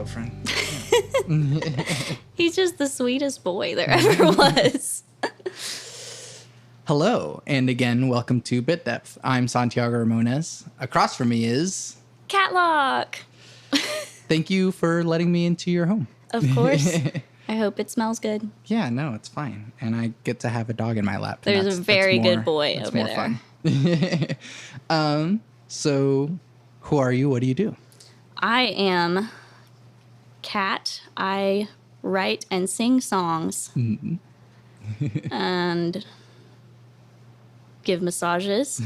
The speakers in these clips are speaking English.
boyfriend. He's just the sweetest boy there ever was. Hello, and again, welcome to Bit Depth. I'm Santiago Ramones. Across from me is... Catlock. Thank you for letting me into your home. Of course. I hope it smells good. Yeah, no, it's fine. And I get to have a dog in my lap. There's a very good boy over there. Fun. So, who are you? What do you do? I am Cat. I write and sing songs. And give massages.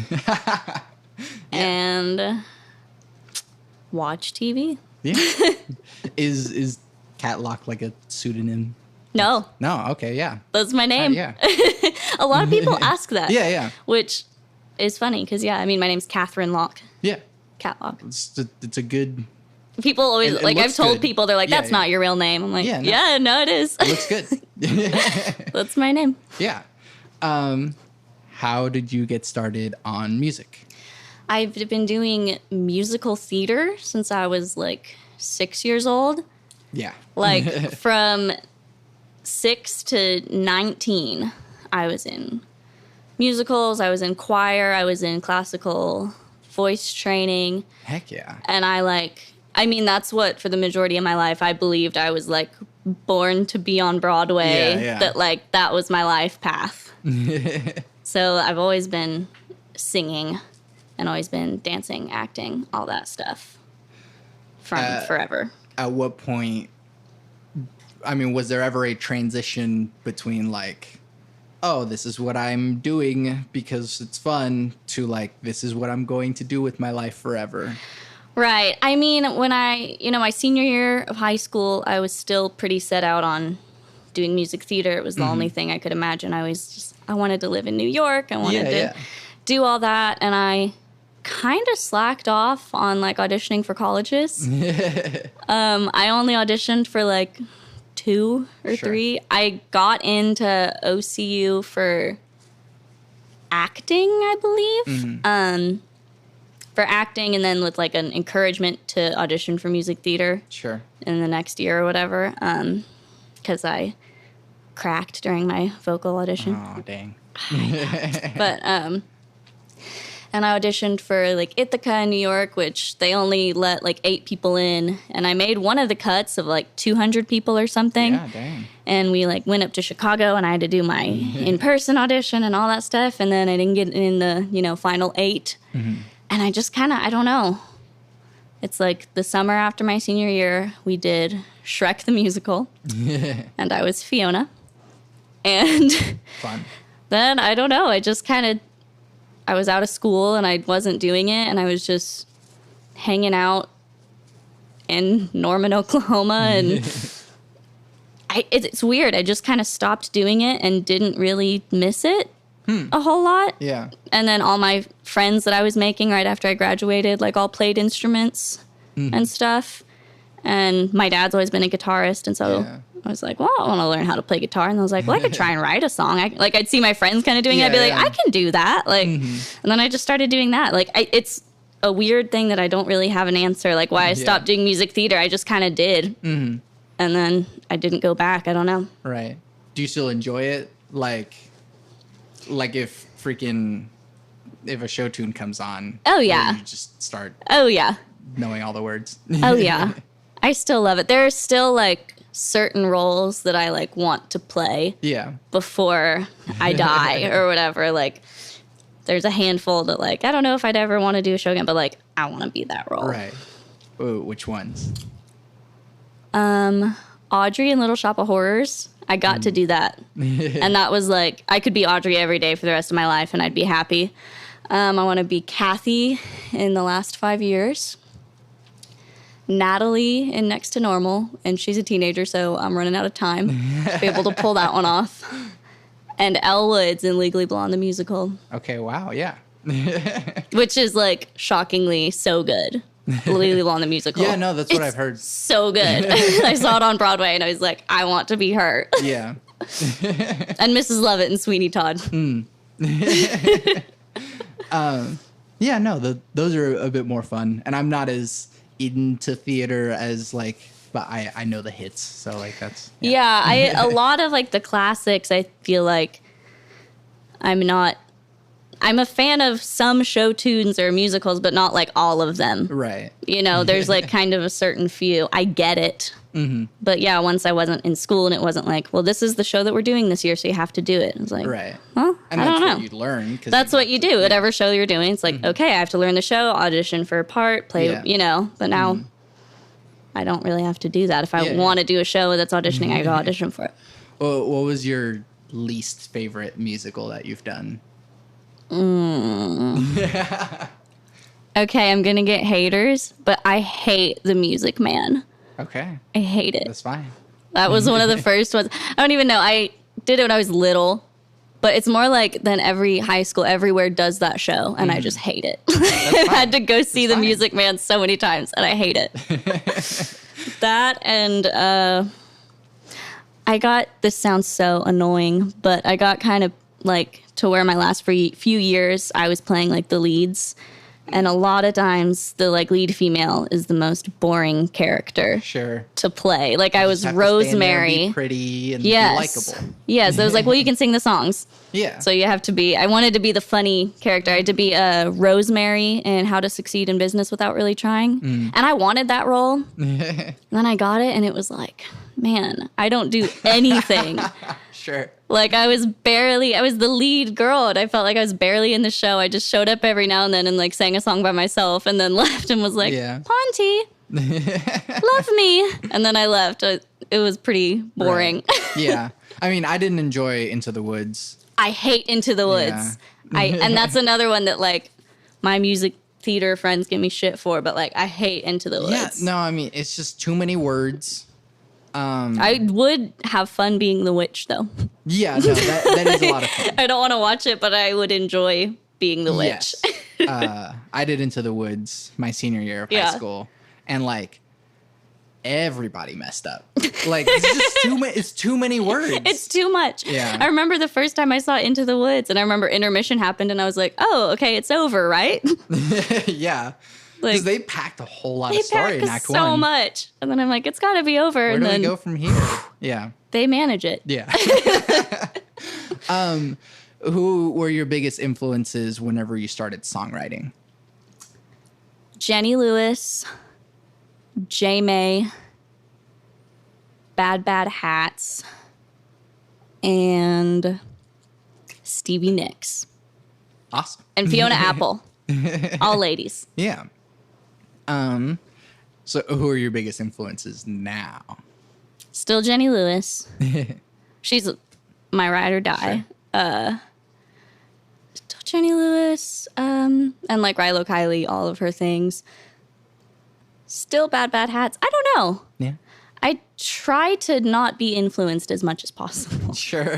And watch TV. Yeah. Is Catlock like a pseudonym? No. No, okay, yeah. That's my name. Yeah. A lot of people ask that. Yeah. Which is funny because, my name's Catherine Locke. Yeah. Catlock. It's a good... People always, it I've told good. people, they're like, that's not your real name. I'm like, no, it is. It looks good. That's my name. Yeah. How did you get started on music? I've been doing musical theater since I was 6 years old. Yeah. From 6 to 19, I was in musicals, I was in choir, I was in classical voice training. Heck yeah. And that's what, for the majority of my life, I believed I was born to be on Broadway. Yeah. That was my life path. So I've always been singing and always been dancing, acting, all that stuff from forever. At what point, was there ever a transition between this is what I'm doing because it's fun to this is what I'm going to do with my life forever? Right. When my senior year of high school, I was still pretty set out on doing music theater. It was the only thing I could imagine. I wanted to live in New York. I wanted to do all that. And I kind of slacked off on auditioning for colleges. I only auditioned for 2 or 3. I got into OCU for acting, I believe. For acting, and then with an encouragement to audition for music theater. Sure. In the next year or whatever, because I cracked during my vocal audition. Oh, dang. But and I auditioned for Ithaca in New York, which they only let 8 people in, and I made one of the cuts of 200 people or something. Yeah, dang. And we went up to Chicago, and I had to do my in-person audition and all that stuff, and then I didn't get in the final 8. And I just I don't know. It's the summer after my senior year, we did Shrek the Musical. And I was Fiona. And Fun. Then, I don't know, I just I was out of school and I wasn't doing it. And I was just hanging out in Norman, Oklahoma. And it's weird. I just stopped doing it and didn't really miss it a whole lot. Yeah. And then all my friends that I was making right after I graduated, all played instruments and stuff. And my dad's always been a guitarist. And so I was like, well, I want to learn how to play guitar. And I was like, well, I could try and write a song. I'd see my friends kind of doing it. I'd be like, I can do that. And then I just started doing that. It's a weird thing that I don't really have an answer. Why I stopped doing music theater. I just kind of did. And then I didn't go back. I don't know. Right. Do you still enjoy it? If a show tune comes on. Oh, yeah. You just start. Oh, yeah. Knowing all the words. Oh, yeah. I still love it. There are still certain roles that I want to play. Yeah. Before I die or whatever. There's a handful that I don't know if I'd ever want to do a show again, but I want to be that role. Right. Ooh, which ones? Audrey in Little Shop of Horrors. I got to do that. And that was I could be Audrey every day for the rest of my life and I'd be happy. I want to be Kathy in The Last 5 Years. Natalie in Next to Normal, and she's a teenager, so I'm running out of time to be able to pull that one off. And Elle Woods in Legally Blonde, the musical. Okay, wow, yeah. Which is shockingly so good. Legally Blonde, the musical. Yeah, no, that's what I've heard. So good. I saw it on Broadway, and I was like, I want to be her. Yeah. And Mrs. Lovett and Sweeney Todd. Yeah, no, those are a bit more fun. And I'm not as into theater as but I know the hits, so like that's a lot of like the classics. I feel like I'm a fan of some show tunes or musicals, but not like all of them. Right. You know, there's like kind of a certain few. I get it. Mm-hmm. But yeah, once I wasn't in school and it wasn't like, well, this is the show that we're doing this year, so you have to do it. I was like, right. Well, and I don't know. That's what you learn. That's what you do. Whatever show you're doing, it's like, okay, I have to learn the show, audition for a part, play, you know. But now I don't really have to do that. If I want to do a show that's auditioning, I go audition for it. Well, what was your least favorite musical that you've done? Okay, I'm going to get haters, but I hate The Music Man. Okay. I hate it. That's fine. That was one of the first ones. I don't even know. I did it when I was little, but it's more like then every high school everywhere does that show, and I just hate it. I had to go see The Music Man so many times, and I hate it. That and this sounds so annoying, but I got kind of like to where my last few years I was playing like the leads. And a lot of times the like lead female is the most boring character to play. Like I was Rosemary. Be pretty and be likable. Yes. I was like, well, you can sing the songs. Yeah. So you have to be, I wanted to be the funny character. I had to be Rosemary in How to Succeed in Business Without Really Trying. And I wanted that role. And then I got it and it was like, man, I don't do anything. Sure. Like I was the lead girl and I felt like I was barely in the show. I just showed up every now and then and like sang a song by myself and then left and was like, Ponty, love me. And then I left. It was pretty boring. Right. Yeah. I mean, I didn't enjoy Into the Woods. I hate Into the Woods. Yeah. And that's another one that like my music theater friends give me shit for, but like I hate Into the Woods. Yeah. No, I mean, it's just too many words. I would have fun being the witch, though. Yeah, no, that is a lot of fun. I don't want to watch it, but I would enjoy being the witch. Yes. I did Into the Woods my senior year of high school, and like everybody messed up. Like it's just too many. It's too many words. It's too much. Yeah. I remember the first time I saw Into the Woods, and I remember intermission happened, and I was like, "Oh, okay, it's over, right?" Yeah. Because they packed a whole lot of story in Act 1. So much. And then I'm like, it's got to be over. Where and do then we go from here? Yeah. They manage it. Yeah. Who were your biggest influences whenever you started songwriting? Jenny Lewis, J. May, Bad Bad Hats, and Stevie Nicks. Awesome. And Fiona Apple. All ladies. Yeah. So who are your biggest influences now? Still Jenny Lewis. She's my ride or die. Sure. Still Jenny Lewis. And like Rilo Kiley, all of her things. Still Bad Bad Hats. I don't know. Yeah. I try to not be influenced as much as possible. Sure.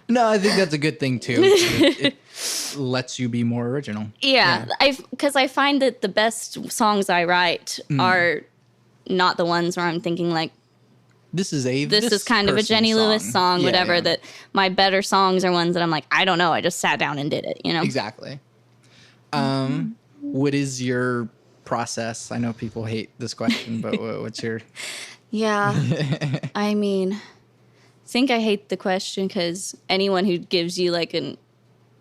No, I think that's a good thing too. It lets you be more original. Yeah. Because I find that the best songs I write are not the ones where I'm thinking like, this is kind of a Jenny Lewis song, whatever. That my better songs are ones that I'm like, I don't know. I just sat down and did it, you know? Exactly. What is your process? I know people hate this question, but what's your... Yeah. I mean, I think I hate the question because anyone who gives you like an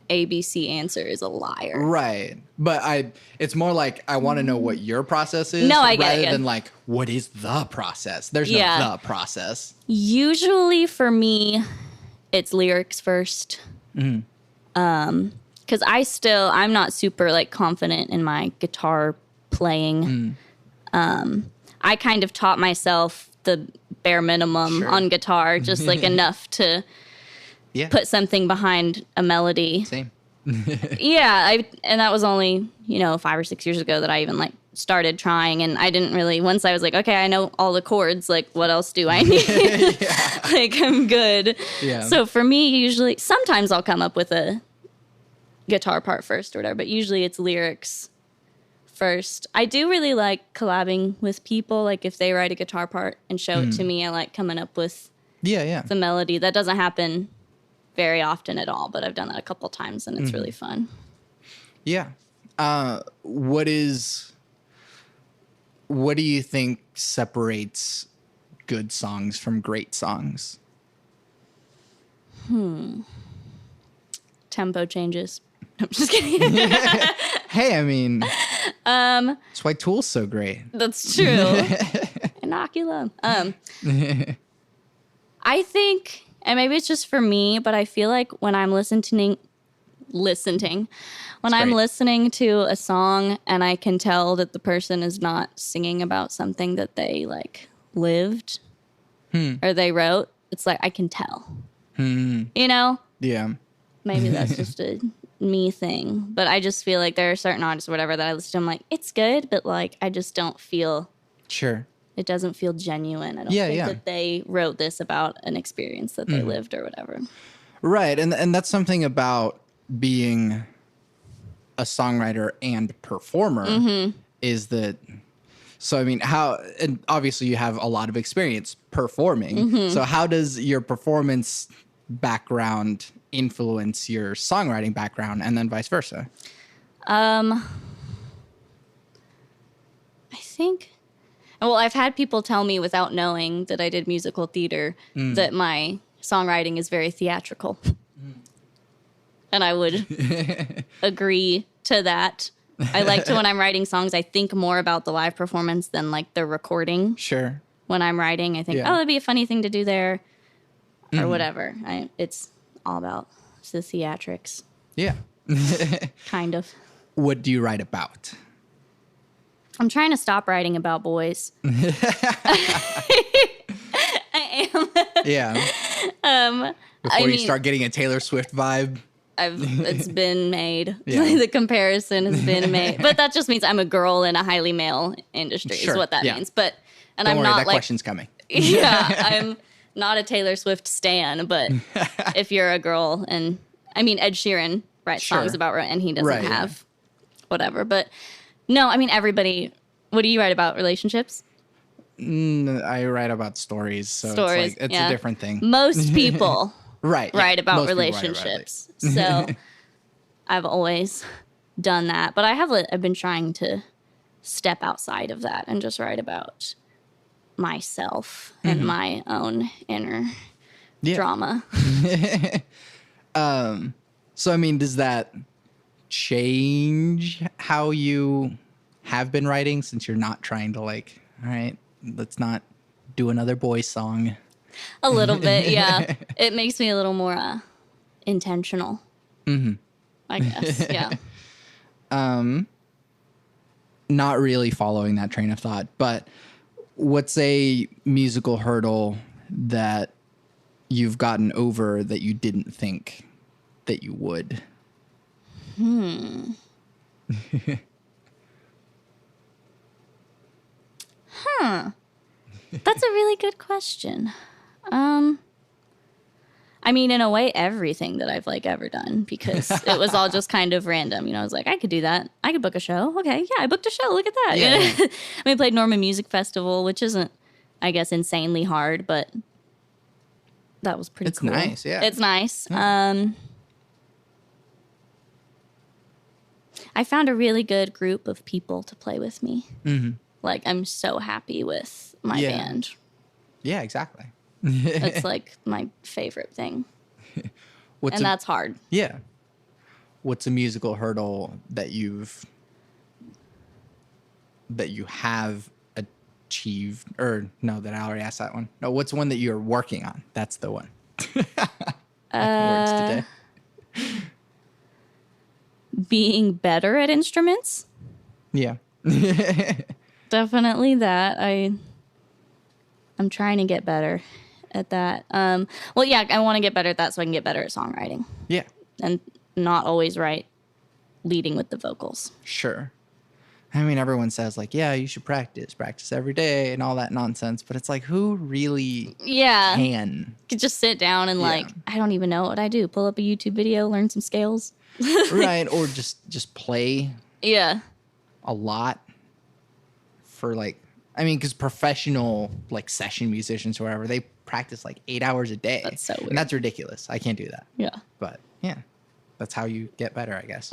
ABC answer is a liar. Right. But it's more like I want to know what your process is rather than like, what is the process? There's no the process. Usually for me, it's lyrics first. Mm-hmm. Because I'm not super like confident in my guitar playing. I kind of taught myself the bare minimum on guitar, just like enough to put something behind a melody. Same. And that was only 5 or 6 years ago that I even like started trying, and I didn't really. Once I was like, okay, I know all the chords. Like, what else do I need? Like, I'm good. Yeah. So for me, usually, sometimes I'll come up with a guitar part first or whatever, but usually it's lyrics first. I do really like collabing with people. Like if they write a guitar part and show it to me, I like coming up with the melody. That doesn't happen very often at all, but I've done that a couple times and it's really fun. Yeah. What is what do you think separates good songs from great songs? Tempo changes. I'm just kidding. Hey, I mean, that's why Tool's so great. That's true. Inoculum. I think, and maybe it's just for me, but I feel like when I'm listening, when I'm listening to a song and I can tell that the person is not singing about something that they like lived or they wrote, it's like I can tell. You know? Yeah. Maybe that's just a me thing, but I just feel like there are certain artists or whatever that I listen to, I'm like, it's good, but like I just don't feel Sure. It doesn't feel genuine. I don't think that they wrote this about an experience that they lived or whatever. Right. And that's something about being a songwriter and performer is that, so I mean, and obviously you have a lot of experience performing. So how does your performance background influence your songwriting background, and then vice versa? I think, well, I've had people tell me without knowing that I did musical theater that my songwriting is very theatrical. And I would agree to that. I like to, when I'm writing songs, I think more about the live performance than like the recording. Sure. When I'm writing, I think, oh, that'd be a funny thing to do there or whatever. It's all about the theatrics. Yeah. Kind of. What do you write about? I'm trying to stop writing about boys. I am. Yeah. Before you start getting a Taylor Swift vibe. It's been made. Yeah. The comparison has been made. But that just means I'm a girl in a highly male industry is what that means. But Don't I'm worry, not that question's coming. Yeah, I'm not a Taylor Swift stan, but if you're a girl, and I mean Ed Sheeran writes songs about and he doesn't have whatever. But no, I mean everybody. What do you write about? Relationships? I write about stories, so it's a different thing. Most people write about Most relationships. So I've always done that. But I've been trying to step outside of that and just write about myself and my own inner drama. So, I mean, does that change how you have been writing, since you're not trying to like, all right, let's not do another boy song? A little bit, yeah. It makes me a little more intentional, I guess, yeah. Not really following that train of thought, but what's a musical hurdle that you've gotten over that you didn't think that you would? That's a really good question. I mean, in a way, everything that I've like ever done, because it was all just kind of random. You know, I was like, I could do that. I could book a show. Okay, yeah, I booked a show. Look at that. Yeah. I mean, I played Norman Music Festival, which isn't, I guess, insanely hard, but that was pretty cool. It's nice, yeah. It's nice. Yeah. I found a really good group of people to play with me. Like, I'm so happy with my band. Yeah, exactly. It's like my favorite thing. That's hard. Yeah. What's a musical hurdle that you have achieved, or no, that I already asked that one. No, what's one that you're working on? That's the one. Words today. Being better at instruments. Yeah. Definitely that. I'm trying to get better at that. Well, yeah, I want to get better at that so I can get better at songwriting. Yeah. And not always write leading with the vocals. Sure. I mean, everyone says like, yeah, you should practice every day and all that nonsense. But it's like, who really can? Could just sit down and like, I don't even know what I do. Pull up a YouTube video, learn some scales. Right. Or just play. Yeah. A lot for like, I mean, because professional like session musicians or whatever, they practice like 8 hours a day. That's so weird. And that's ridiculous. I can't do that. Yeah. But yeah, that's how you get better, I guess.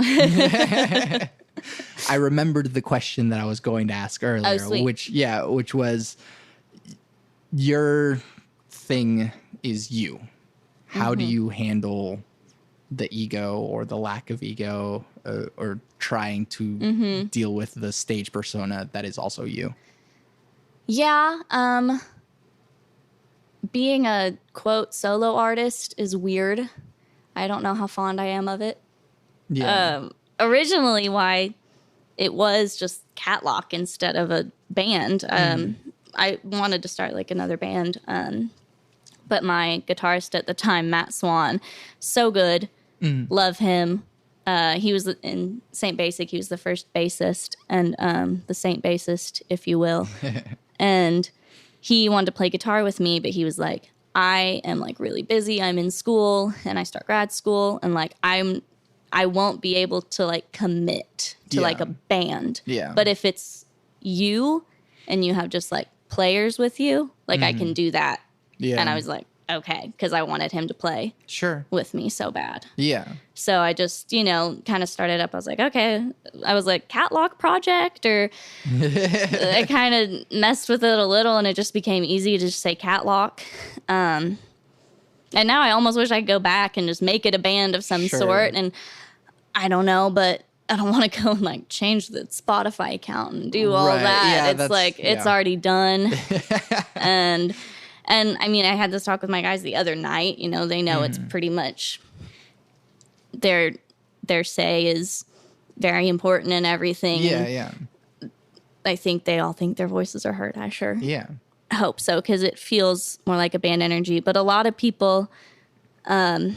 I remembered the question that I was going to ask earlier, sweet. which was your thing is you. How do you handle the ego or the lack of ego or trying to deal with the stage persona that is also you? Yeah. Being a quote solo artist is weird. I don't know how fond I am of it. Yeah. Originally, why it was just Catlock instead of a band. I wanted to start like another band. But my guitarist at the time, Matt Swan, so good. Love him. He was in Saint Basic. He was the first bassist and the Saint bassist, if you will. And he wanted to play guitar with me, but he was like, I am like really busy. I'm in school and I start grad school, and like I won't be able to like commit to like a band. Yeah. But if it's you and you have just like players with you, like I can do that. Yeah. And I was like, okay, because I wanted him to play with me so bad. Yeah. So I just, kind of started up. I was like, okay. I was like, Catlock Project, or I kind of messed with it a little, and it just became easy to just say Catlock. And now I almost wish I could go back and just make it a band of some sort. And I don't know, but I don't want to go and like change the Spotify account and do all that. Yeah, it's like, it's already done. And I mean, I had this talk with my guys the other night. They know it's pretty much their say is very important and everything. Yeah, and yeah. I think they all think their voices are heard. I sure hope so, because it feels more like a band energy. But a lot of people don't.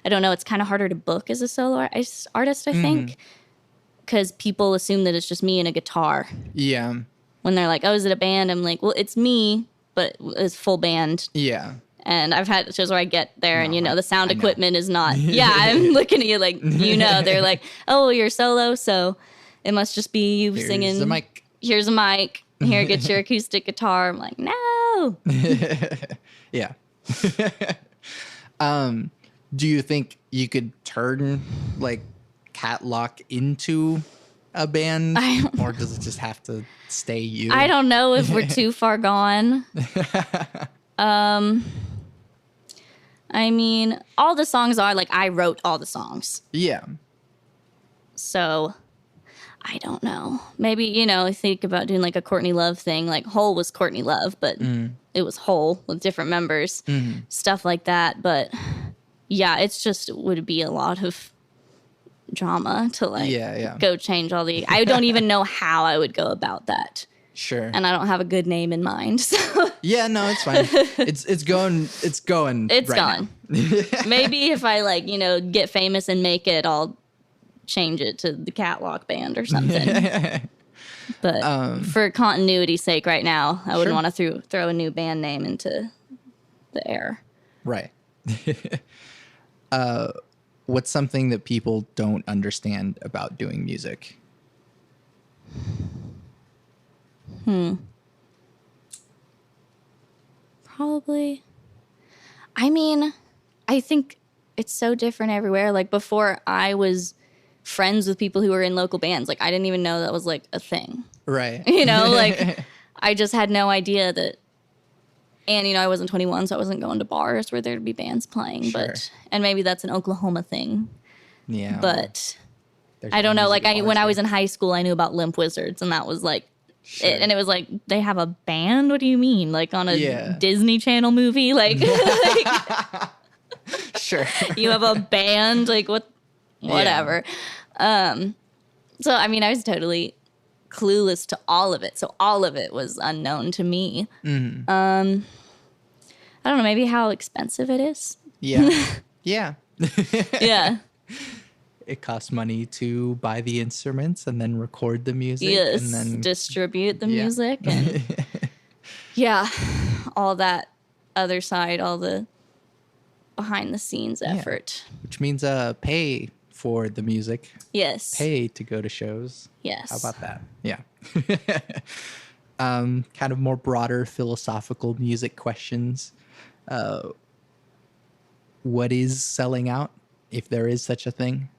I don't know. It's kind of harder to book as a solo artist, I think, because people assume that it's just me and a guitar. Yeah. When they're like, oh, is it a band? I'm like, well, it's me, but it's full band. Yeah. And I've had shows where I get there and, the sound equipment is not. Yeah, I'm looking at you like, they're like, oh, you're solo, so it must just be you singing. Here's a mic. Here's a mic. Here, get your acoustic guitar. I'm like, no. Yeah. Do you think you could turn, like, Catlock into a band, or does it just have to stay you? I don't know if we're too far gone. I mean, all the songs are like, I wrote all the songs. Yeah. So I don't know. Maybe, think about doing like a Courtney Love thing. Like Hole was Courtney Love, but it was Hole with different members, stuff like that. But yeah, it's just would be a lot of drama to like go change all the. I don't even know how I would go about that. Sure. And I don't have a good name in mind. So. Yeah, no, it's fine. It's going. It's going. It's right gone. Maybe if I like get famous and make it, I'll change it to the Catwalk Band or something. But for continuity's sake, right now, I wouldn't want to throw a new band name into the air. Right. What's something that people don't understand about doing music? Probably. I mean, I think it's so different everywhere. Like before, I was friends with people who were in local bands. Like I didn't even know that was like a thing. Right. Like I just had no idea that. And, I wasn't 21, so I wasn't going to bars where there'd be bands playing. Sure. And maybe that's an Oklahoma thing. Yeah. But I don't know. Like when I was in high school, I knew about Limp Wizards, and that was like it. And it was like, they have a band? What do you mean? Like on a Disney Channel movie? Like, sure. You have a band? Like what? Whatever. Yeah. So, I mean, I was totally clueless to all of it. So all of it was unknown to me. I don't know, maybe how expensive it is. Yeah. Yeah. Yeah. It costs money to buy the instruments and then record the music. Yes, and then distribute the music. And all that other side, all the behind the scenes effort. Which means pay for the music. Yes. Pay to go to shows. Yes. How about that? Yeah. Kind of more broader philosophical music questions. What is selling out, if there is such a thing?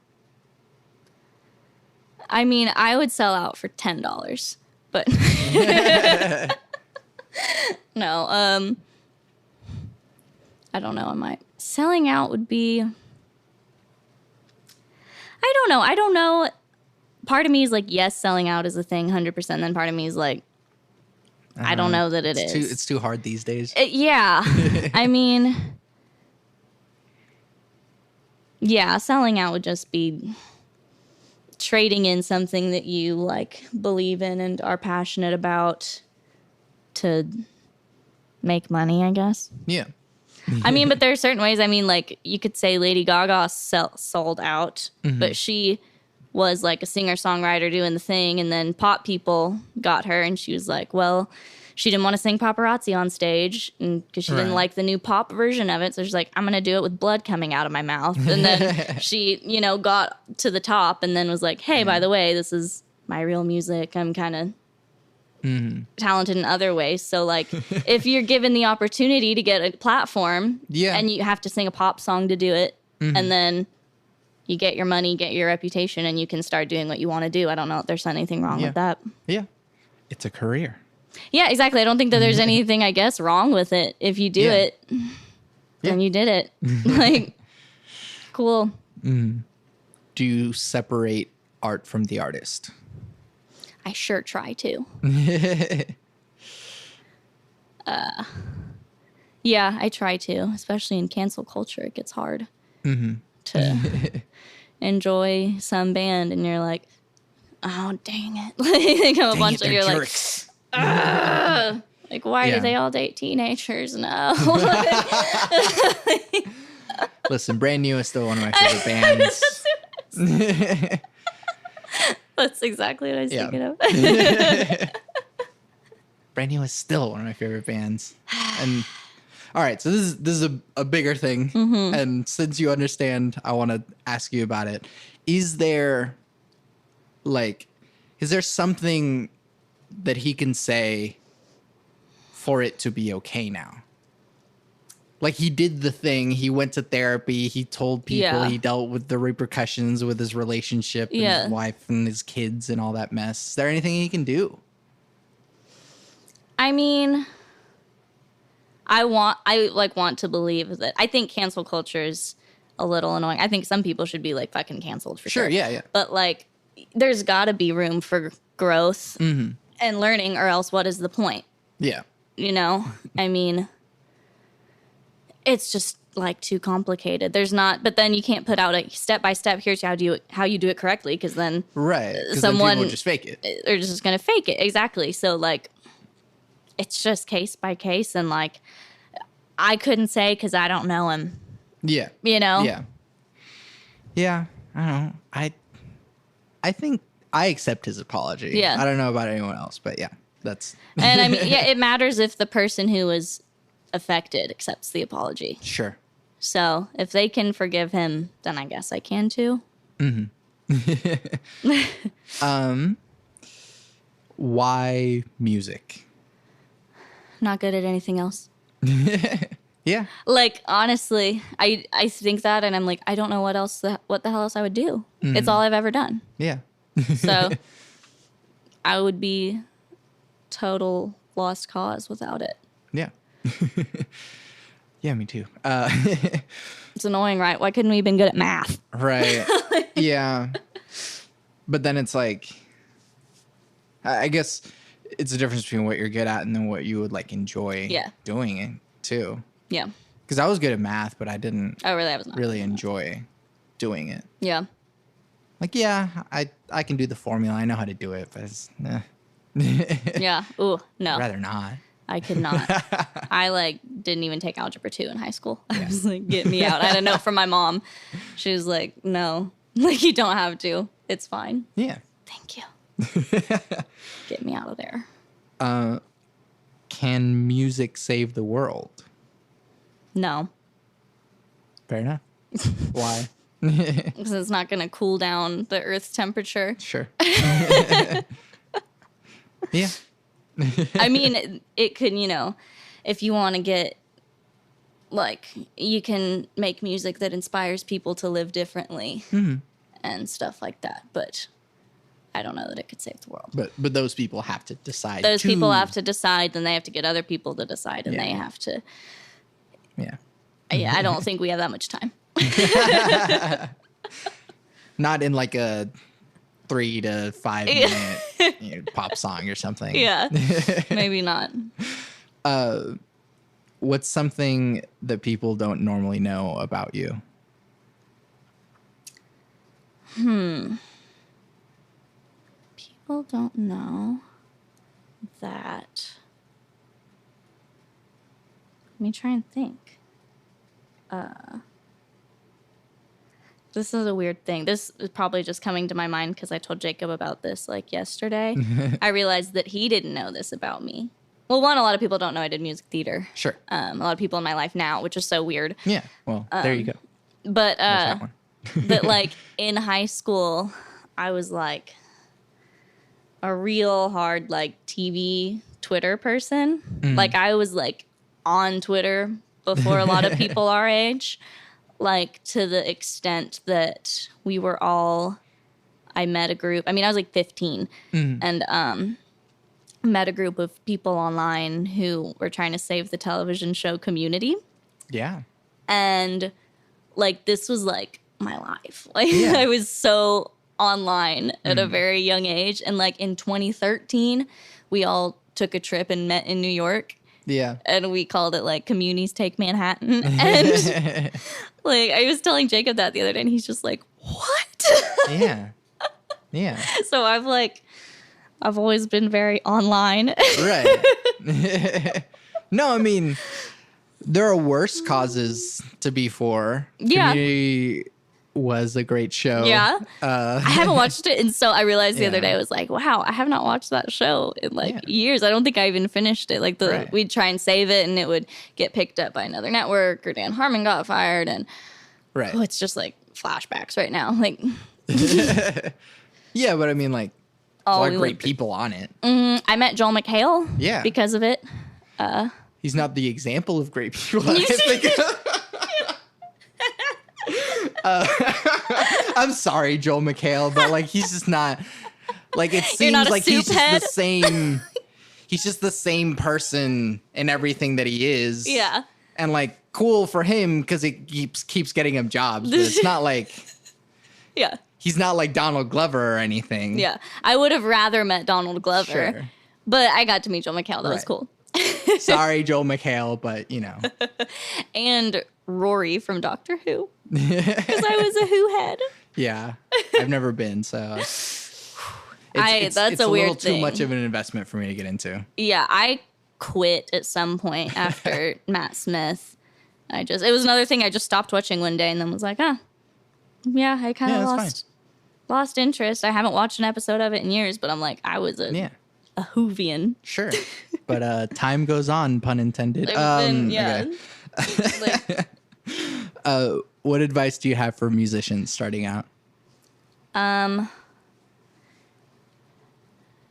I mean, I would sell out for $10, but no. I don't know. Selling out would be. I don't know. I don't know. Part of me is like, yes, selling out is a thing, 100%. Then part of me is like, I don't know that it's It's too hard these days. Yeah. I mean, yeah, selling out would just be trading in something that you like believe in and are passionate about to make money, I guess. Yeah. I mean, but there are certain ways. I mean, like you could say Lady Gaga sold out, but she was like a singer-songwriter doing the thing, and then pop people got her, and she was like, well, she didn't want to sing Paparazzi on stage because she didn't like the new pop version of it, so she's like, I'm going to do it with blood coming out of my mouth. And then she, got to the top and then was like, hey, by the way, this is my real music. I'm kind of talented in other ways. So, like, if you're given the opportunity to get a platform and you have to sing a pop song to do it, and then you get your money, get your reputation, and you can start doing what you want to do. I don't know if there's anything wrong with that. Yeah. It's a career. Yeah, exactly. I don't think that there's anything, I guess, wrong with it. If you do it, then you did it. Like, cool. Do you separate art from the artist? I sure try to. Yeah, I try to, especially in cancel culture. It gets hard to enjoy some band, and you're like, oh, dang it. Like, a bunch of you're jerks. like, like, why do they all date teenagers? No. Listen, Brand New is still one of my favorite bands. That's exactly what I was thinking of. Brand New is still one of my favorite bands. And all right, so this is a bigger thing. And since you understand, I want to ask you about it. Is there something that he can say for it to be okay now? Like, he did the thing, he went to therapy, he told people, he dealt with the repercussions with his relationship and his wife and his kids and all that mess. Is there anything he can do? I mean, I want to believe that. I think cancel culture is a little annoying. I think some people should be like fucking canceled for sure. Yeah. But like, there's got to be room for growth and learning, or else what is the point? Yeah. I mean, it's just like too complicated. There's not, but then you can't put out a step by step. Here's how you do it correctly, because then someone will just fake it. They're just gonna fake it. Exactly. So like, it's just case by case, and like, I couldn't say because I don't know him. Yeah. Yeah. Yeah. I don't know. I think I accept his apology. Yeah. I don't know about anyone else, but yeah, that's. And I mean, it matters if the person who was affected accepts the apology. Sure. So if they can forgive him, then I guess I can too. Why music? Not good at anything else. Yeah. Like, honestly, I think that, and I'm like, I don't know what the hell else I would do. It's all I've ever done. Yeah. So I would be total lost cause without it. Yeah. Yeah, me too. It's annoying, right? Why couldn't we have been good at math? Right. Yeah. But then it's like, I guess it's a difference between what you're good at and then what you would like enjoy doing it too. Yeah. Because I was good at math, but I didn't I was not really enjoy doing it. Yeah. Like, yeah, I can do the formula. I know how to do it, but it's, Yeah. Ooh, no. I'd rather not. I could not. I didn't even take algebra 2 in high school. I was like, get me out. I had a note from my mom. She was like, no, like, you don't have to. It's fine. Yeah. Thank you. Get me out of there. Can music save the world? No. Fair enough. Why? Because it's not going to cool down the Earth's temperature. Sure. Yeah. I mean, it could, if you want to get, you can make music that inspires people to live differently and stuff like that. But I don't know that it could save the world. But those people have to decide. Those people have to decide, then they have to get other people to decide, and Yeah. they have to. Yeah. Yeah, I don't think we have that much time. Not in like a 3 to 5 minute pop song or something. Yeah, maybe not. What's something that people don't normally know about you? People don't know that. Let me try and think. This is a weird thing. This is probably just coming to my mind because I told Jacob about this like yesterday. I realized that he didn't know this about me. Well, one, a lot of people don't know I did music theater. Sure. A lot of people in my life now, which is so weird. Yeah. Well, there you go. But There's that one. but like in high school, I was like a real hard like TV Twitter person. Like I was like on Twitter before a lot of people our age. Like, to the extent that we were all, I met a group. I mean, I was like 15 and met a group of people online who were trying to save the television show Community. Yeah. And, like, this was, like, my life. Like, Yeah. I was so online at a very young age. And, like, in 2013, we all took a trip and met in New York. Yeah. And we called it like Communities Take Manhattan. And like I was telling Jacob that the other day and he's just like, what? Yeah. Yeah. So I've always been very online. Right. No, I mean, there are worse causes to be for. Yeah. Community was a great show. Yeah. I haven't watched it. And so I realized the other Yeah. day, I was like, wow, I have not watched that show in like Yeah. years. I don't think I even finished it. Like Right. we'd try and save it and it would get picked up by another network or Dan Harmon got fired. And Right. it's just like flashbacks right now. Like Yeah, but I mean, like, there's a all lot of we great lived- people on it. I met Joel McHale. Yeah. Because of it. He's not the example of great people that I think of. I'm sorry, Joel McHale, but like he's just not like it seems not a like he's soup just head? the same. He's just the same person in everything that he is. Yeah. And like cool for him because it keeps getting him jobs. But it's not like Yeah. he's not like Donald Glover or anything. Yeah. I would have rather met Donald Glover. Sure. But I got to meet Joel McHale. That was Right. cool. Sorry, Joel McHale, but you know. And Rory from Doctor Who. Because I was a Who head. Yeah. I've never been, so That's it's a little weird too thing. much of an investment for me to get into. Yeah, I quit at some point after Matt Smith. It was another thing I just stopped watching one day and then was like, yeah, I kind of Yeah, that's lost interest. I haven't watched an episode of it in years, but I'm like, I was a Whovian. Sure. But time goes on, pun intended. Yeah. Okay. Like, What advice do you have for musicians starting out?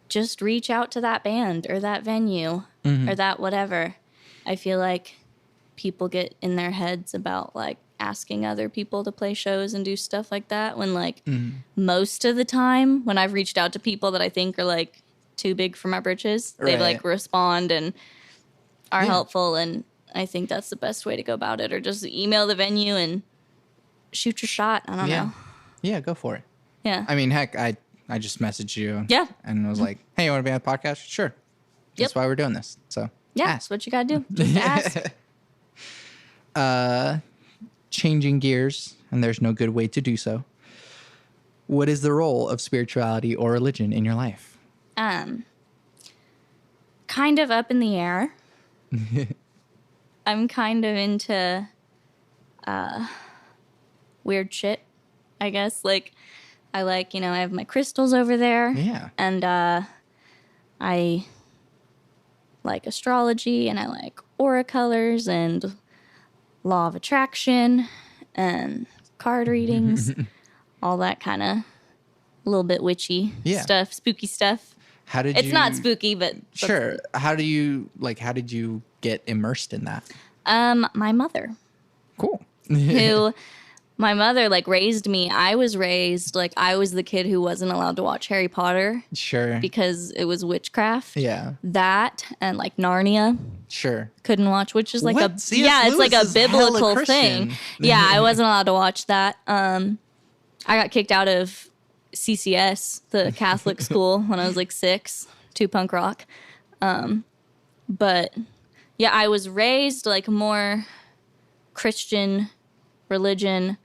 just reach out to that band or that venue or that whatever. I feel like people get in their heads about like asking other people to play shows and do stuff like that when like most of the time when I've reached out to people that I think are like too big for my britches, they Right. like respond and are Yeah. helpful, and I think that's the best way to go about it. Or just email the venue and shoot your shot. I don't know. Yeah, go for it. Yeah. I mean, heck, I just messaged you. Yeah. And was like, hey, you want to be on the podcast? Sure. That's Yep. why we're doing this. So Yeah, ask. that's what you gotta do. Just ask. Changing gears, and there's no good way to do so. What is the role of spirituality or religion in your life? Kind of up in the air. I'm kind of into weird shit, I guess. Like, I like, I have my crystals over there. Yeah. And I like astrology, and I like aura colors and law of attraction and card readings, all that kind of little bit witchy stuff, spooky stuff. How did It's not spooky, but Sure. How did you get immersed in that? my mother, Cool. who my mother like raised me. I was raised like I was the kid who wasn't allowed to watch Harry Potter. Sure. Because it was witchcraft. Yeah. That and like Narnia. Sure. Couldn't watch, which is like What? C.S. yeah, it's like Lewis a is hella biblical Christian. thing. Yeah, I wasn't allowed to watch that. I got kicked out of CCS, the Catholic school, when I was like 6, to punk rock. But yeah, I was raised like more Christian religion,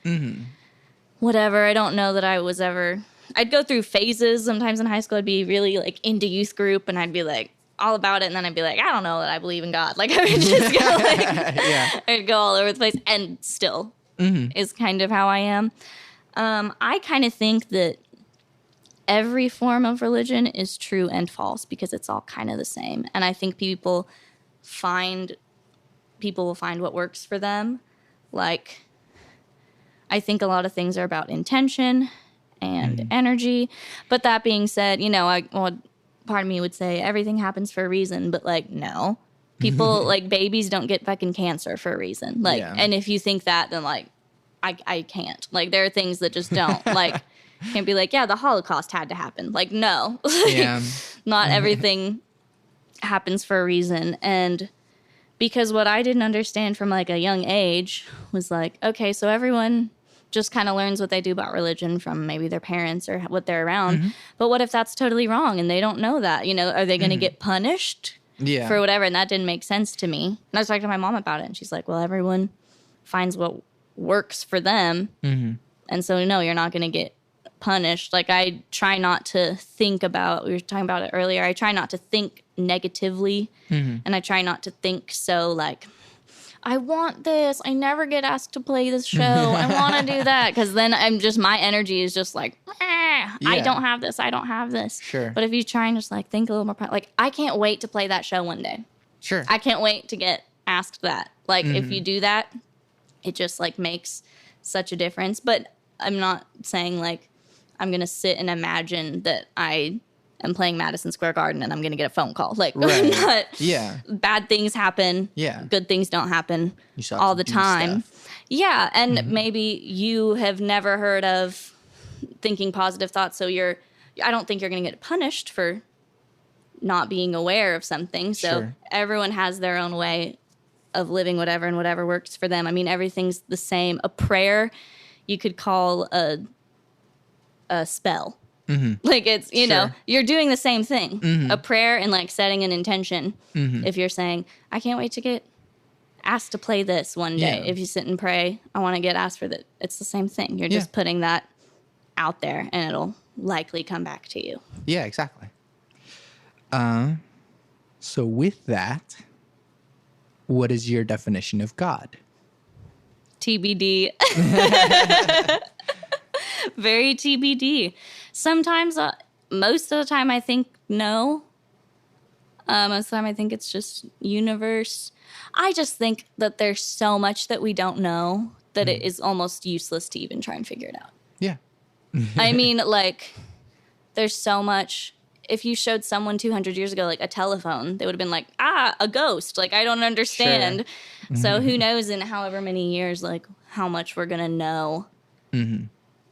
whatever. I don't know that I was ever. I'd go through phases. Sometimes in high school, I'd be really like into youth group, and I'd be like all about it, and then I'd be like, I don't know that I believe in God. Like I would just go like, Yeah. I'd go all over the place, and still is kind of how I am. I kind of think that every form of religion is true and false because it's all kind of the same, and I think people will find what works for them. Like, I think a lot of things are about intention and energy. But that being said, you know, part of me would say everything happens for a reason, but like, no. People, like, babies don't get fucking cancer for a reason. Like, and if you think that, then like, I can't. Like, there are things that just don't. Like, can't be like, yeah, the Holocaust had to happen. Like, no. Not everything happens for a reason. And because what I didn't understand from like a young age was like, okay, so everyone just kind of learns what they do about religion from maybe their parents or what they're around. But what if that's totally wrong and they don't know that? You know, are they going to get punished for whatever? And that didn't make sense to me. And I was talking to my mom about it, and she's like, well, everyone finds what works for them. And so, no, you're not going to get punished. Like, I try not to think about, we were talking about it earlier, I try not to think negatively, and I try not to think so like, I want this. I never get asked to play this show. I want to do that. Because then my energy is just like, I don't have this. I don't have this. Sure. But if you try and just like think a little more, like, I can't wait to play that show one day. Sure. I can't wait to get asked that. Like, if you do that, it just like makes such a difference. But I'm not saying like, I'm going to sit and imagine that I am playing Madison Square Garden and I'm going to get a phone call. Like, I'm not. Yeah. Bad things happen. Yeah. Good things don't happen all the time. Stuff. Yeah. And maybe you have never heard of thinking positive thoughts. So I don't think you're going to get punished for not being aware of something. So everyone has their own way of living whatever, and whatever works for them. I mean, everything's the same. A prayer you could call a spell. Like, it's, you know, you're doing the same thing. A prayer and like setting an intention. If you're saying, I can't wait to get asked to play this one day. If you sit and pray, I want to get asked for that. It's the same thing. You're just putting that out there, and it'll likely come back to you. Yeah, exactly. So with that, what is your definition of God? TBD. Very TBD. Sometimes, most of the time, I think no. Most of the time, I think it's just universe. I just think that there's so much that we don't know that it is almost useless to even try and figure it out. Yeah. I mean, like, there's so much. If you showed someone 200 years ago, like, a telephone, they would have been like, a ghost. Like, I don't understand. Sure. So who knows in however many years, like, how much we're going to know.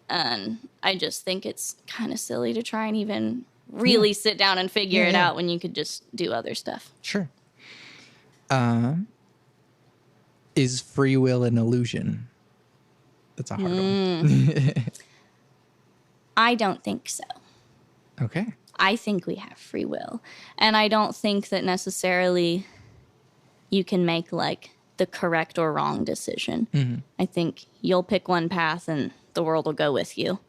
And I just think it's kind of silly to try and even really sit down and figure it out when you could just do other stuff. Sure. Is free will an illusion? That's a hard one. I don't think so. Okay. I think we have free will. And I don't think that necessarily you can make, like, the correct or wrong decision. I think you'll pick one path and the world will go with you,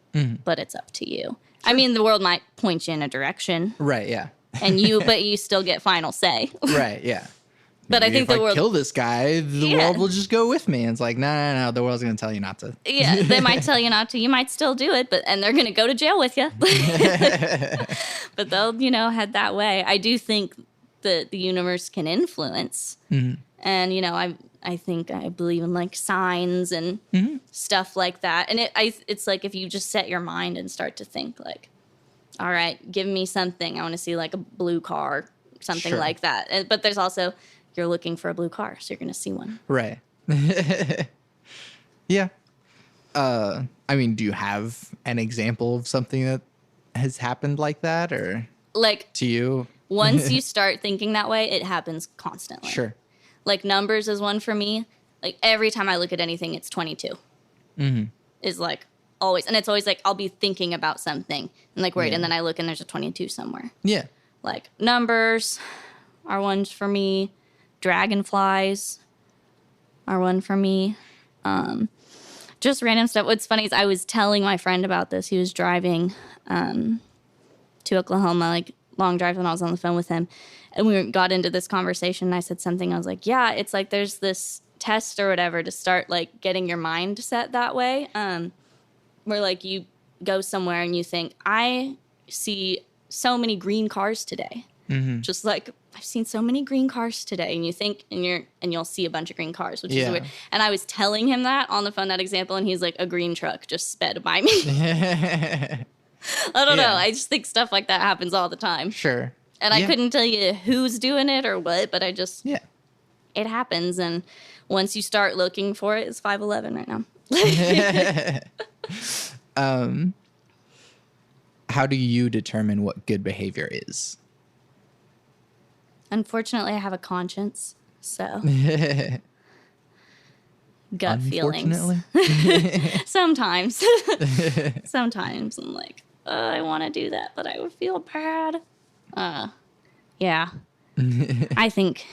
but it's up to you. Sure. I mean, the world might point you in a direction. Right, yeah. But you still get final say. Right, yeah. But Maybe I think if the world... kill this guy, the world will just go with me. And it's like, no, the world's going to tell you not to. Yeah, they might tell you not to. You might still do it, and they're going to go to jail with you. But they'll, head that way. I do think that the universe can influence. And, I believe in, like, signs and stuff like that. And it's like if you just set your mind and start to think, like, all right, give me something. I want to see, like, a blue car, something like that. But there's also... You're looking for a blue car, so you're going to see one. Right. Yeah. I mean, do you have an example of something that has happened like that, or Like, to you? once you start thinking that way, it happens constantly. Sure. Like, numbers is one for me. Like, every time I look at anything, it's 22. Mm-hmm. Is like always. And it's always like, I'll be thinking about something and like, wait, and then I look and there's a 22 somewhere. Yeah. Like, numbers are ones for me. Dragonflies are one for me. Just random stuff. What's funny is I was telling my friend about this. He was driving to Oklahoma, like long drive, when I was on the phone with him. And we got into this conversation and I said something. I was like, yeah, it's like there's this test or whatever to start like getting your mind set that way. Where like you go somewhere and you think, I see so many green cars today. Mm-hmm. Just like, I've seen so many green cars today, and you think, and you'll see a bunch of green cars, which is weird. And I was telling him that on the phone, that example, and he's like, a green truck just sped by me. I don't know. I just think stuff like that happens all the time. Sure. And I couldn't tell you who's doing it or what, but I just, it happens. And once you start looking for it, it's 5:11 right now. How do you determine what good behavior is? Unfortunately, I have a conscience, so gut feelings. Sometimes. Sometimes I'm like, I want to do that, but I would feel bad. Yeah. I think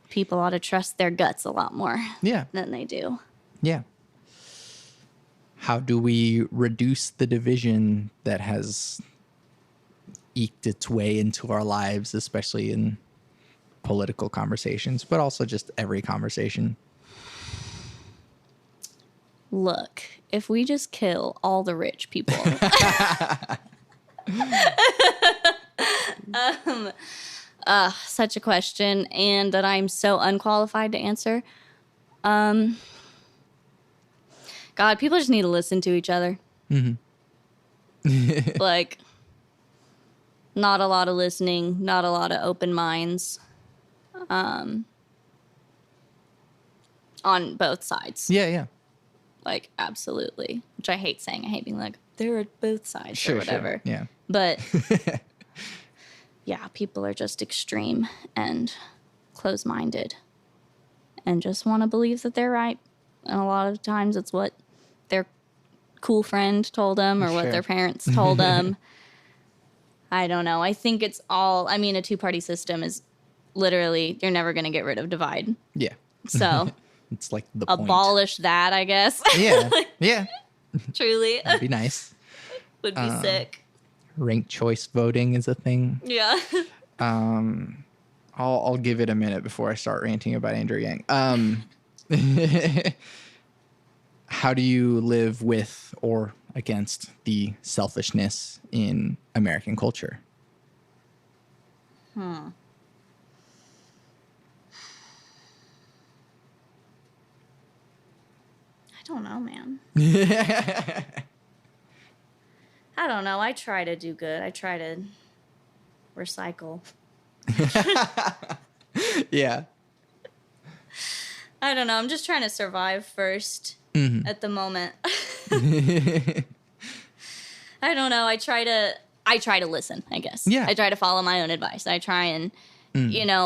people ought to trust their guts a lot more than they do. Yeah. How do we reduce the division that has eked its way into our lives, especially in political conversations, but also just every conversation? Look, if we just kill all the rich people. Such a question, and that I'm so unqualified to answer. God, people just need to listen to each other. Mm-hmm. Like, not a lot of listening, not a lot of open minds. On both sides. Yeah. Like, absolutely. Which I hate saying. I hate being like, they're at both sides or whatever. Sure. Yeah. But, yeah, people are just extreme and close-minded and just want to believe that they're right. And a lot of times it's what their cool friend told them or what their parents told them. I don't know. I think it's all, I mean, a two-party system is literally, you're never going to get rid of divide. Yeah. So it's like the abolish point. That, I guess. Yeah. Truly. That'd be nice. Would be sick. Ranked choice voting is a thing. Yeah. I'll give it a minute before I start ranting about Andrew Yang. How do you live with or against the selfishness in American culture? I don't know, man. I don't know. I try to do good. I try to recycle. Yeah. I don't know. I'm just trying to survive first at the moment. I don't know. I try to listen, I guess. Yeah. I try to follow my own advice. I try and,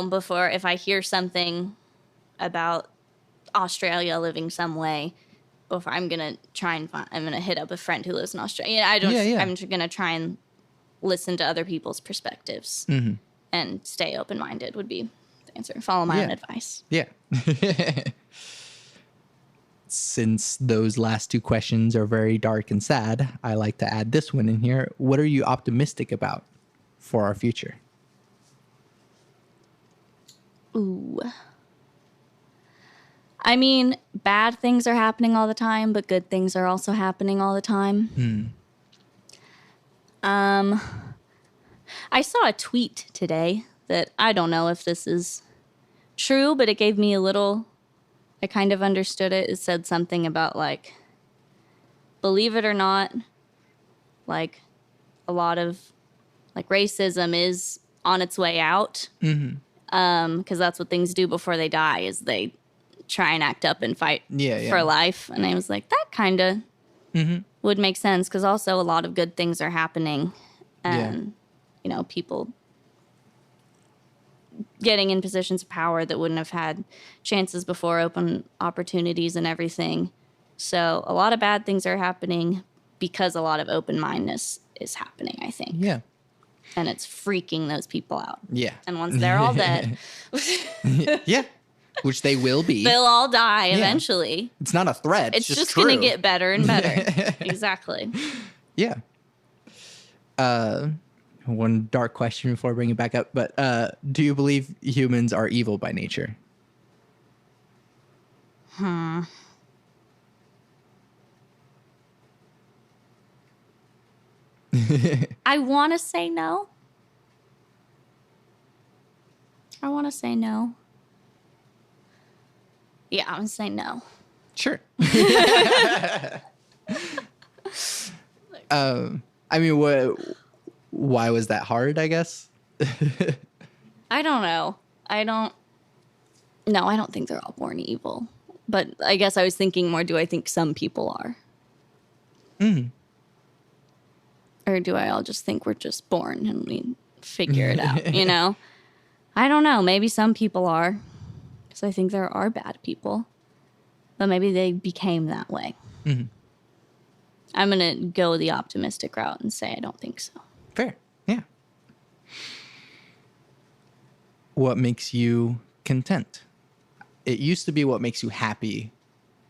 before, if I hear something about Australia living some way, before I'm going to try and I'm going to hit up a friend who lives in Australia. I'm going to try and listen to other people's perspectives and stay open-minded would be the answer. Follow my own advice. Yeah. Since those last two questions are very dark and sad, I like to add this one in here. What are you optimistic about for our future? Ooh. I mean, bad things are happening all the time, but good things are also happening all the time. I saw a tweet today that I don't know if this is true, but it gave me a little, I kind of understood it. It said something about, like, believe it or not, like, a lot of, like, racism is on its way out. Because that's what things do before they die, is they try and act up and fight for life. And I was like, that kind of would make sense, because also a lot of good things are happening, and you know, people getting in positions of power that wouldn't have had chances before, open opportunities and everything. So a lot of bad things are happening because a lot of open-mindedness is happening, I think. Yeah. And it's freaking those people out. Yeah. And once they're all dead, Yeah. Which they will be. they'll all die eventually. It's not a threat. It's just true. going to get better and better. Exactly. Yeah. One dark question before I bring it back up, but do you believe humans are evil by nature? I want to say no. Yeah, I'm going to say no. Sure. I mean, why was that hard, I guess? I don't know. I don't think they're all born evil. But I guess I was thinking more, do I think some people are? Or do I all just think we're just born and we figure it out, you know? I don't know. Maybe some people are. Because I think there are bad people. But maybe they became that way. I'm going to go the optimistic route and say I don't think so. Fair. Yeah. What makes you content? It used to be what makes you happy,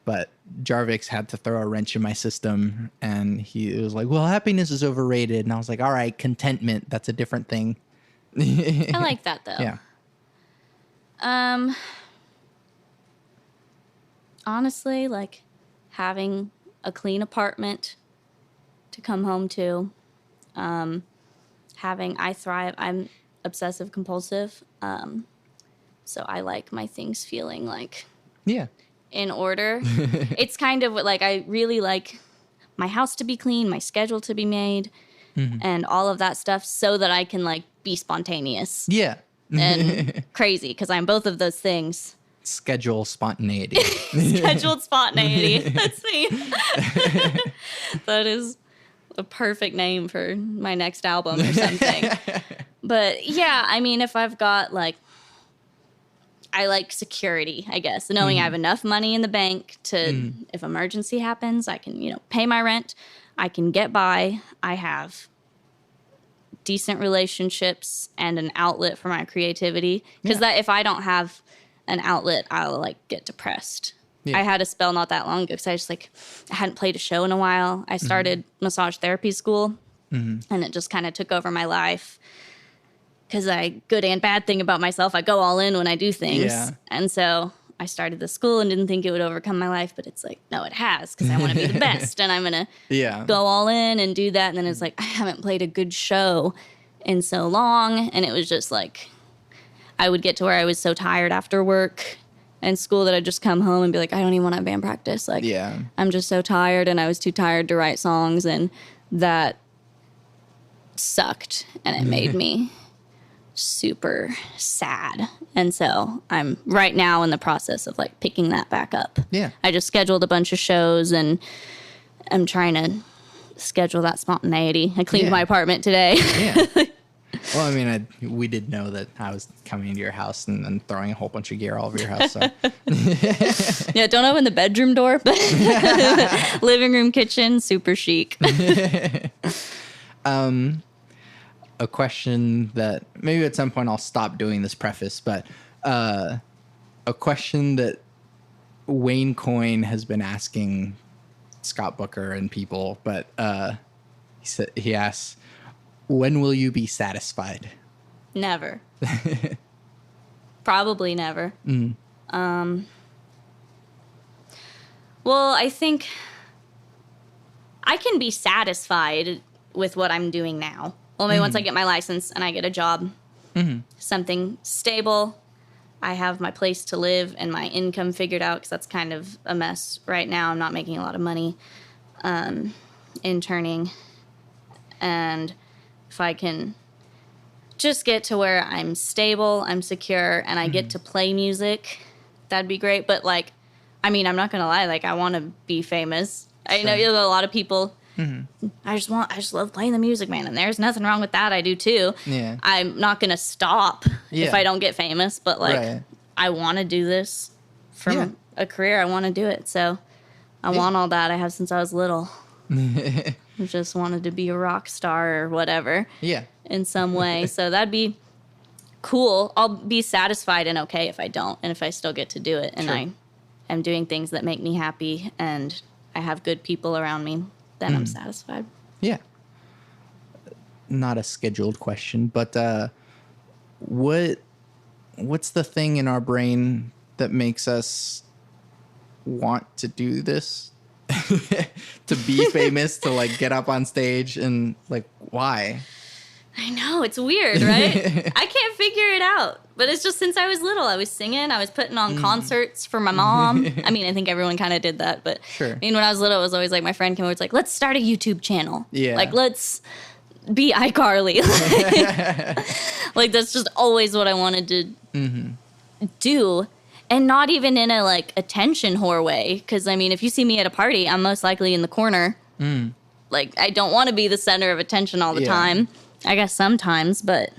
but Jarvix had to throw a wrench in my system, and he was like, well, happiness is overrated. And I was like, all right, contentment, that's a different thing. I like that, though. Yeah. Honestly, like having a clean apartment to come home to, I'm obsessive compulsive, so I like my things feeling like in order. It's kind of like I really like my house to be clean, my schedule to be made, and all of that stuff, so that I can like be spontaneous and crazy, because I'm both of those things. Schedule spontaneity. Scheduled spontaneity. That's me. That is a perfect name for my next album or something. But yeah, I mean, if I've got like, I like security, I guess, knowing I have enough money in the bank to, if emergency happens, I can, pay my rent. I can get by. I have decent relationships and an outlet for my creativity. Because that if I don't have an outlet, I'll like get depressed. I had a spell not that long ago because I hadn't played a show in a while. I started massage therapy school, and it just kind of took over my life. Because good and bad thing about myself, I go all in when I do things. Yeah. And so I started the school and didn't think it would overcome my life, but it's like, no, it has, because I want to be the best, and I'm going to go all in and do that. And then it's like, I haven't played a good show in so long, and it was just like, I would get to where I was so tired after work and school that I'd just come home and be like, I don't even want to have band practice. Like, I'm just so tired, and I was too tired to write songs, and that sucked, and it made me super sad. And so I'm right now in the process of like picking that back up. Yeah. I just scheduled a bunch of shows, and I'm trying to schedule that spontaneity. I cleaned my apartment today. Yeah. Well, I mean, we did know that I was coming into your house and then throwing a whole bunch of gear all over your house. So. Yeah, don't open the bedroom door, but living room, kitchen, super chic. A question that maybe at some point I'll stop doing this preface, but a question that Wayne Coyne has been asking Scott Booker and people, but he asks, when will you be satisfied? Never. Probably never. Well, I think I can be satisfied with what I'm doing now. Well, maybe once I get my license and I get a job, something stable, I have my place to live and my income figured out, because that's kind of a mess right now. I'm not making a lot of money interning. And if I can just get to where I'm stable, I'm secure, and I get to play music, that'd be great. But, like, I mean, I'm not going to lie. Like, I want to be famous. I know a lot of people. Mm-hmm. I just love playing the music, man, and there's nothing wrong with that. I do too. Yeah. I'm not gonna stop if I don't get famous, but like I want to do this from a career. I want to do it, so I want all that I have since I was little. I just wanted to be a rock star or whatever. Yeah. In some way, so that'd be cool. I'll be satisfied and okay if I don't, and if I still get to do it, and I am doing things that make me happy, and I have good people around me, then I'm satisfied. Yeah. Not a scheduled question, but what's the thing in our brain that makes us want to do this? To be famous, to like get up on stage, and like, why? I know, it's weird, right? I can't figure it out. But it's just since I was little, I was singing, I was putting on concerts for my mom. I mean, I think everyone kind of did that, but I mean, when I was little, it was always like my friend came over, it's like, let's start a YouTube channel. Yeah. Like, let's be iCarly. Like, that's just always what I wanted to do. And not even in a, like, attention whore way. Because, I mean, if you see me at a party, I'm most likely in the corner. Like, I don't want to be the center of attention all the time. I guess sometimes, but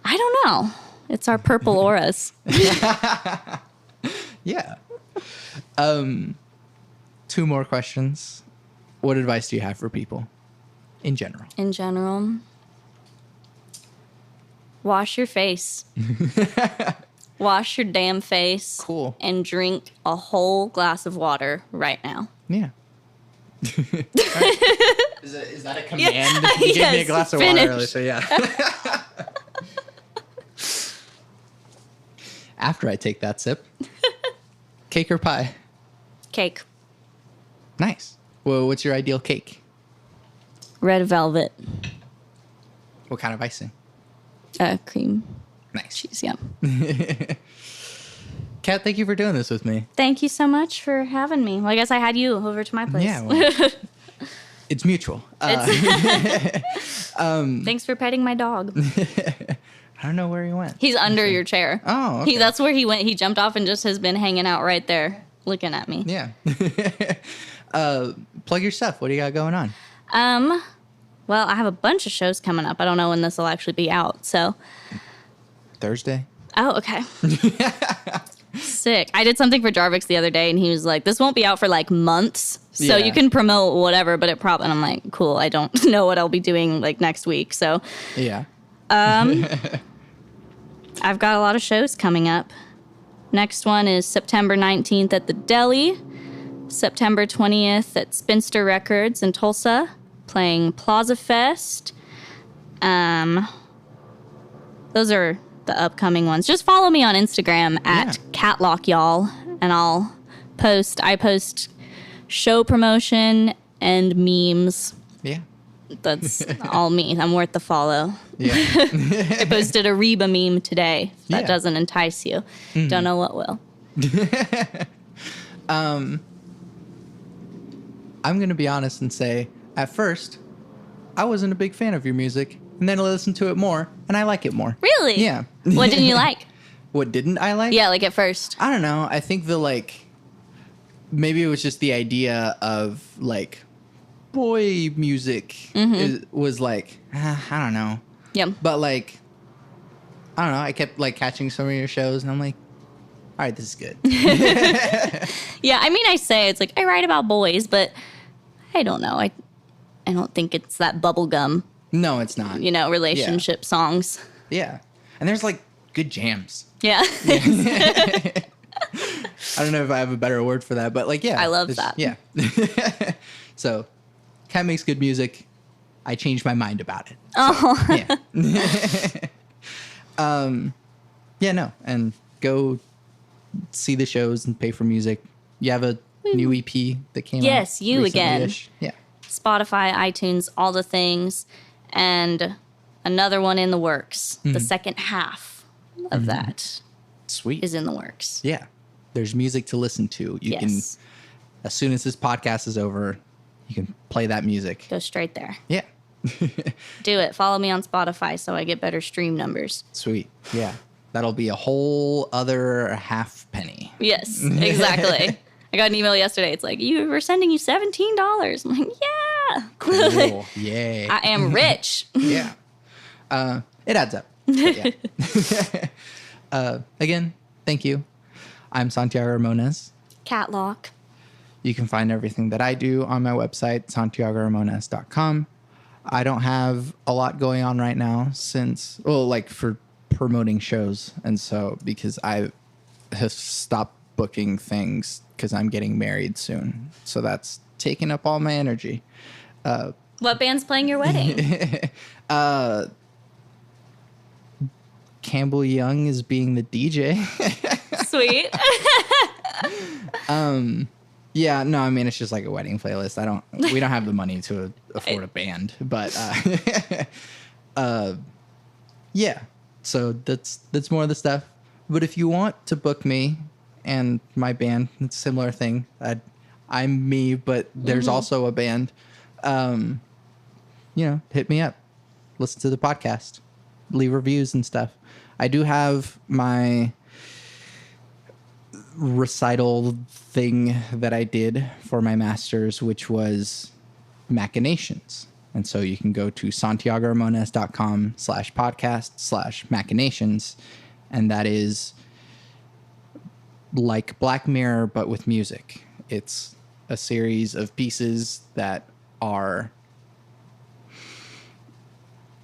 I don't know. It's our purple auras. Yeah. 2 more questions. What advice do you have for people in general? In general, wash your face. Wash your damn face. Cool. And drink a whole glass of water right now. Yeah. Is that a command? Yeah. You gave me a glass of water earlier, so yeah. After I take that sip, cake or pie? Cake. Nice. Well, what's your ideal cake? Red velvet. What kind of icing? Cream. Nice. Cheese, yeah. Kat, thank you for doing this with me. Thank you so much for having me. Well, I guess I had you over to my place. Yeah, well, it's mutual. Thanks for petting my dog. I don't know where he went. He's under your chair. Oh, okay. That's where he went. He jumped off and just has been hanging out right there looking at me. Yeah. Plug your stuff. What do you got going on? Well, I have a bunch of shows coming up. I don't know when this will actually be out, so. Thursday. Oh, okay. Sick. I did something for Jarvix the other day, and he was like, this won't be out for, like, months, so you can promote whatever, but it probably, and I'm like, cool, I don't know what I'll be doing, like, next week, so. Yeah. I've got a lot of shows coming up. Next one is September 19th at the Deli, September 20th at Spinster Records in Tulsa, playing Plaza Fest. Those are the upcoming ones. Just follow me on Instagram at Catlock Y'all, and I post show promotion and memes. Yeah. That's all me. I'm worth the follow. Yeah. I posted a Reba meme today. If that doesn't entice you. Don't know what will. I'm going to be honest and say, at first, I wasn't a big fan of your music. And then I listened to it more, and I like it more. Really? Yeah. What didn't you like? What didn't I like? Yeah, like at first. I don't know. I think maybe it was just the idea of, like, boy music was like, I don't know. Yeah. But, like, I don't know. I kept, like, catching some of your shows, and I'm like, all right, this is good. Yeah, I mean, I say it's like, I write about boys, but I don't know. I don't think it's that bubblegum. No, it's not. Relationship songs. Yeah. And there's, like, good jams. Yeah. I don't know if I have a better word for that, but, like, yeah. I love that. Yeah. So, Kat makes good music. I changed my mind about it. So, yeah. Yeah, no. And go see the shows and pay for music. You have a new EP that came out. Yes, you again. Yeah. Spotify, iTunes, all the things. And another one in the works. The second half of that Sweet. Is in the works. Yeah. There's music to listen to. You can, as soon as this podcast is over, you can play that music. Go straight there. Yeah. Do it. Follow me on Spotify so I get better stream numbers. Sweet. Yeah. That'll be a whole other half penny. Yes, exactly. I got an email yesterday. It's like, we're sending you $17. I'm like, yeah. Cool. Yay. I am rich. Yeah. It adds up. Yeah. Again, thank you. I'm Santiago Ramones. Catlock. You can find everything that I do on my website, santiagoramones.com. I don't have a lot going on right now for promoting shows. And so, because I have stopped booking things because I'm getting married soon. So that's taking up all my energy. What band's playing your wedding? Campbell Young is being the DJ. Sweet. Yeah, no, I mean, it's just like a wedding playlist. We don't have the money to afford a band, but yeah. So that's more of the stuff. But if you want to book me and my band, it's a similar thing. I'm me, but there's also a band. Hit me up. Listen to the podcast. Leave reviews and stuff. I do have my recital thing that I did for my master's, which was machinations. And so you can go to santiagoramones.com/podcast/machinations. And that is like Black Mirror, but with music. It's a series of pieces that are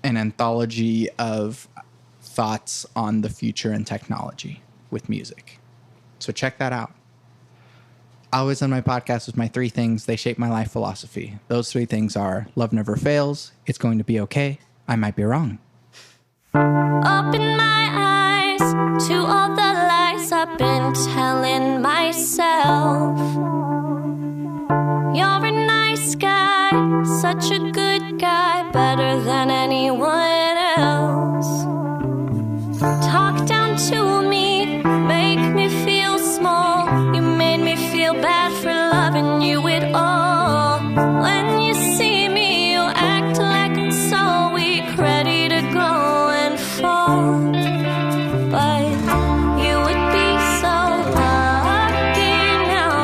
an anthology of thoughts on the future and technology with music. So check that out. I always end my podcast with my 3 things. They shape my life philosophy. Those 3 things are: love never fails, it's going to be okay, I might be wrong. Open my eyes to all the lies I've been telling myself. You're a nice guy, such a good guy, better than anyone else. Talk down to me, make me feel small. You made me feel bad for loving you at all. When you see me, you act like it's so weak, ready to go and fall. But you would be so lucky now.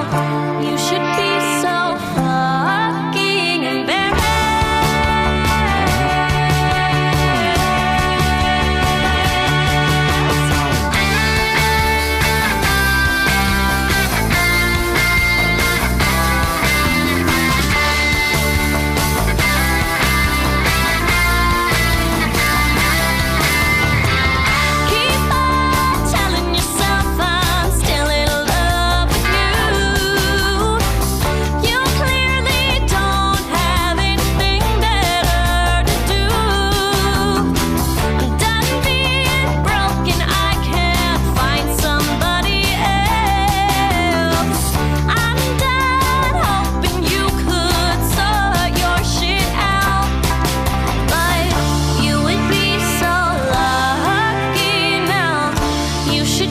You should be so fucking embarrassed. Keep on telling yourself I'm still in love with you. You clearly don't have anything better to do. I'm done being broken, I can't find somebody else. I'm done hoping you could sort your shit out. But you would be so lucky now. You should